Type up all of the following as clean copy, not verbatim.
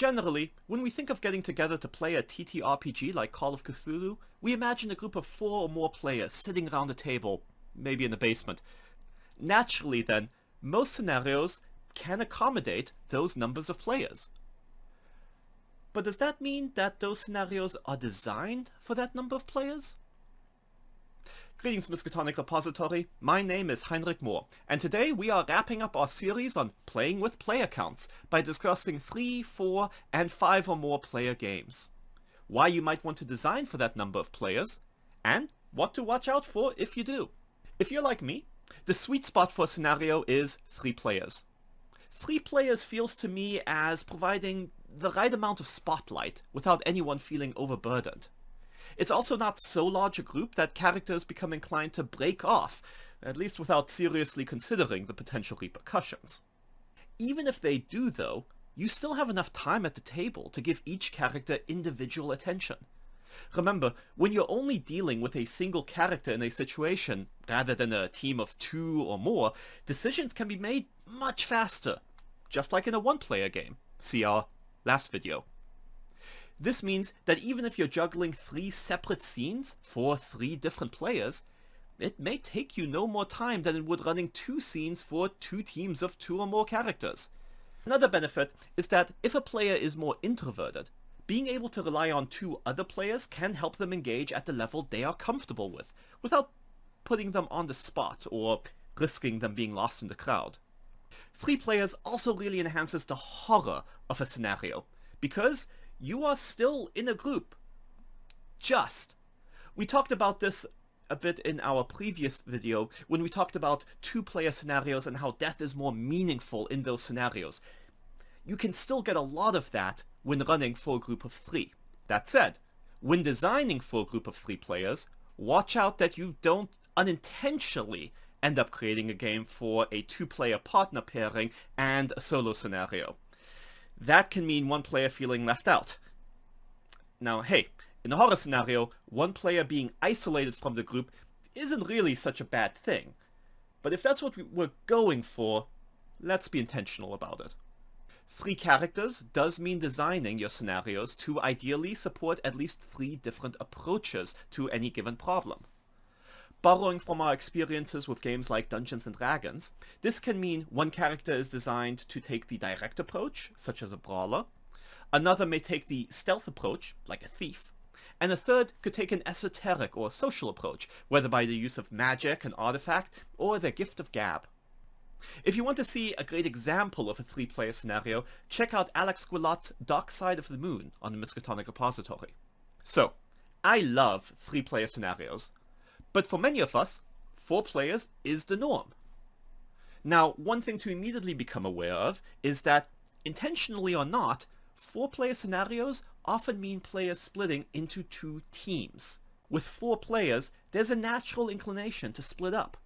Generally, when we think of getting together to play a TTRPG like Call of Cthulhu, we imagine a group of 4 or more players sitting around a table, maybe in the basement. Naturally then, most scenarios can accommodate those numbers of players. But does that mean that those scenarios are designed for that number of players? Greetings, Miskatonic Repository. My name is Heinrich Mohr, and today we are wrapping up our series on playing with player counts by discussing 3, 4, and 5 or more player games. Why you might want to design for that number of players, and what to watch out for if you do. If you're like me, the sweet spot for a scenario is 3 players. 3 players feels to me as providing the right amount of spotlight without anyone feeling overburdened. It's also not so large a group that characters become inclined to break off, at least without seriously considering the potential repercussions. Even if they do though, you still have enough time at the table to give each character individual attention. Remember, when you're only dealing with a single character in a situation, rather than a team of 2 or more, decisions can be made much faster, just like in a 1-player game. See our last video. This means that even if you're juggling 3 separate scenes for 3 different players, it may take you no more time than it would running 2 scenes for 2 teams of 2 or more characters. Another benefit is that if a player is more introverted, being able to rely on 2 other players can help them engage at the level they are comfortable with, without putting them on the spot or risking them being lost in the crowd. 3 players also really enhances the horror of a scenario, because you are still in a group. We talked about this a bit in our previous video when we talked about 2-player scenarios and how death is more meaningful in those scenarios. You can still get a lot of that when running for a group of 3. That said, when designing for a group of 3 players, watch out that you don't unintentionally end up creating a game for a 2-player partner pairing and a solo scenario. That can mean one player feeling left out. Now, hey, in a horror scenario, one player being isolated from the group isn't really such a bad thing. But if that's what we're going for, let's be intentional about it. 3 characters does mean designing your scenarios to ideally support at least 3 different approaches to any given problem. Borrowing from our experiences with games like Dungeons & Dragons, this can mean one character is designed to take the direct approach, such as a brawler, another may take the stealth approach, like a thief, and a third could take an esoteric or social approach, whether by the use of magic, an artifact, or their gift of gab. If you want to see a great example of a 3-player scenario, check out Alex Guillott's Dark Side of the Moon on the Miskatonic Repository. So, I love 3-player scenarios. But for many of us, 4 players is the norm. Now, one thing to immediately become aware of is that, intentionally or not, 4-player scenarios often mean players splitting into 2 teams. With 4 players, there's a natural inclination to split up.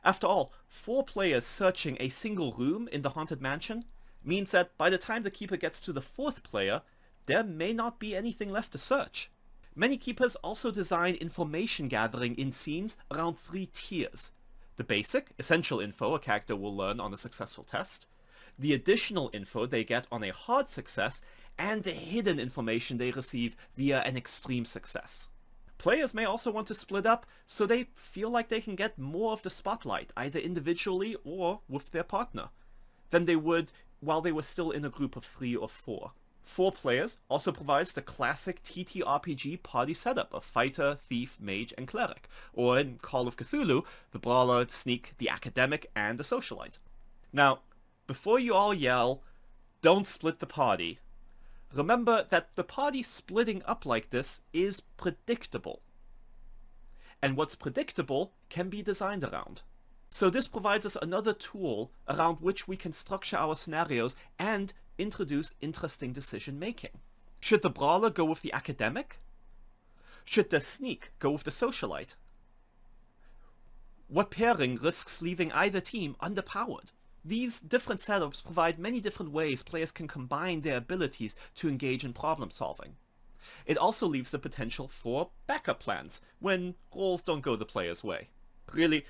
After all, 4 players searching a single room in the Haunted Mansion means that by the time the keeper gets to the 4th player, there may not be anything left to search. Many keepers also design information gathering in scenes around 3 tiers. The basic, essential info a character will learn on a successful test, the additional info they get on a hard success, and the hidden information they receive via an extreme success. Players may also want to split up so they feel like they can get more of the spotlight, either individually or with their partner, than they would while they were still in a group of 3 or 4. 4 players also provides the classic TTRPG party setup of fighter, thief, mage, and cleric, or in Call of Cthulhu, the brawler, the sneak, the academic, and the socialite. Now, before you all yell, "Don't split the party," remember that the party splitting up like this is predictable. And what's predictable can be designed around. So this provides us another tool around which we can structure our scenarios and introduce interesting decision making. Should the brawler go with the academic? Should the sneak go with the socialite? What pairing risks leaving either team underpowered? These different setups provide many different ways players can combine their abilities to engage in problem solving. It also leaves the potential for backup plans when roles don't go the player's way. Really,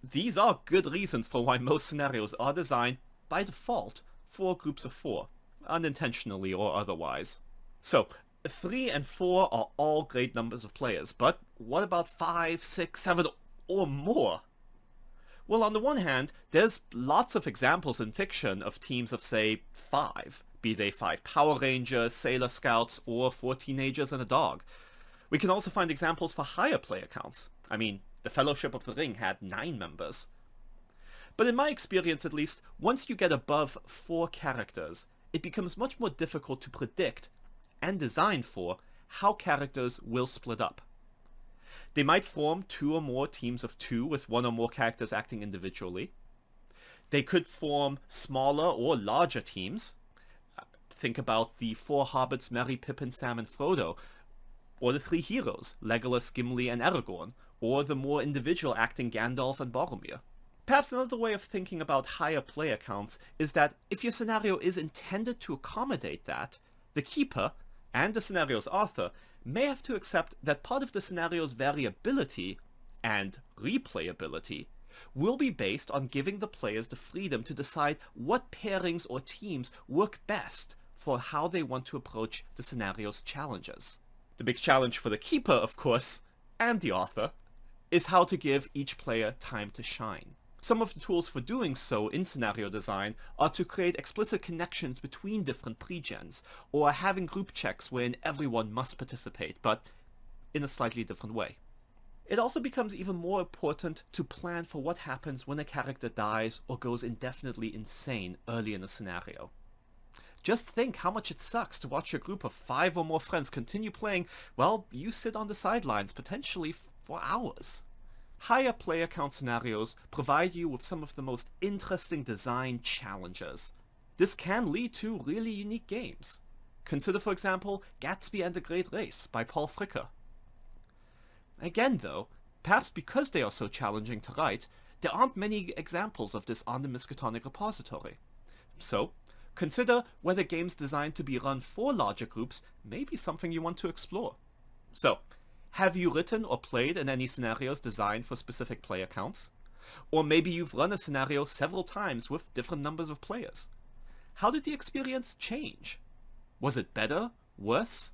these are good reasons for why most scenarios are designed, by default, for groups of 4. unintentionally or otherwise. So, 3 and 4 are all great numbers of players, but what about 5, 6, 7, or more? Well, on the one hand, there's lots of examples in fiction of teams of, say, 5, be they 5 Power Rangers, Sailor Scouts, or 4 teenagers and a dog. We can also find examples for higher player counts. I mean, the Fellowship of the Ring had 9 members. But in my experience at least, once you get above 4 characters, it becomes much more difficult to predict and design for how characters will split up. They might form 2 or more teams of 2 with 1 or more characters acting individually. They could form smaller or larger teams. Think about the 4 hobbits, Merry, Pippin, Sam, and Frodo, or the 3 heroes, Legolas, Gimli, and Aragorn, or the more individual acting Gandalf and Boromir. Perhaps another way of thinking about higher player counts is that if your scenario is intended to accommodate that, the keeper, and the scenario's author, may have to accept that part of the scenario's variability and replayability will be based on giving the players the freedom to decide what pairings or teams work best for how they want to approach the scenario's challenges. The big challenge for the keeper, of course, and the author, is how to give each player time to shine. Some of the tools for doing so in scenario design are to create explicit connections between different pre-gens, or having group checks wherein everyone must participate, but in a slightly different way. It also becomes even more important to plan for what happens when a character dies or goes indefinitely insane early in a scenario. Just think how much it sucks to watch your group of 5 or more friends continue playing while you sit on the sidelines, potentially for hours. Higher player count scenarios provide you with some of the most interesting design challenges. This can lead to really unique games. Consider, for example, Gatsby and the Great Race by Paul Fricker. Again though, perhaps because they are so challenging to write, there aren't many examples of this on the Miskatonic repository. So, consider whether games designed to be run for larger groups may be something you want to explore. So, have you written or played in any scenarios designed for specific player counts? Or maybe you've run a scenario several times with different numbers of players. How did the experience change? Was it better? Worse?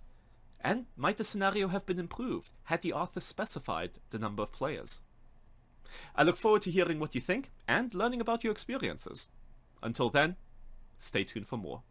And might the scenario have been improved had the author specified the number of players? I look forward to hearing what you think and learning about your experiences. Until then, stay tuned for more.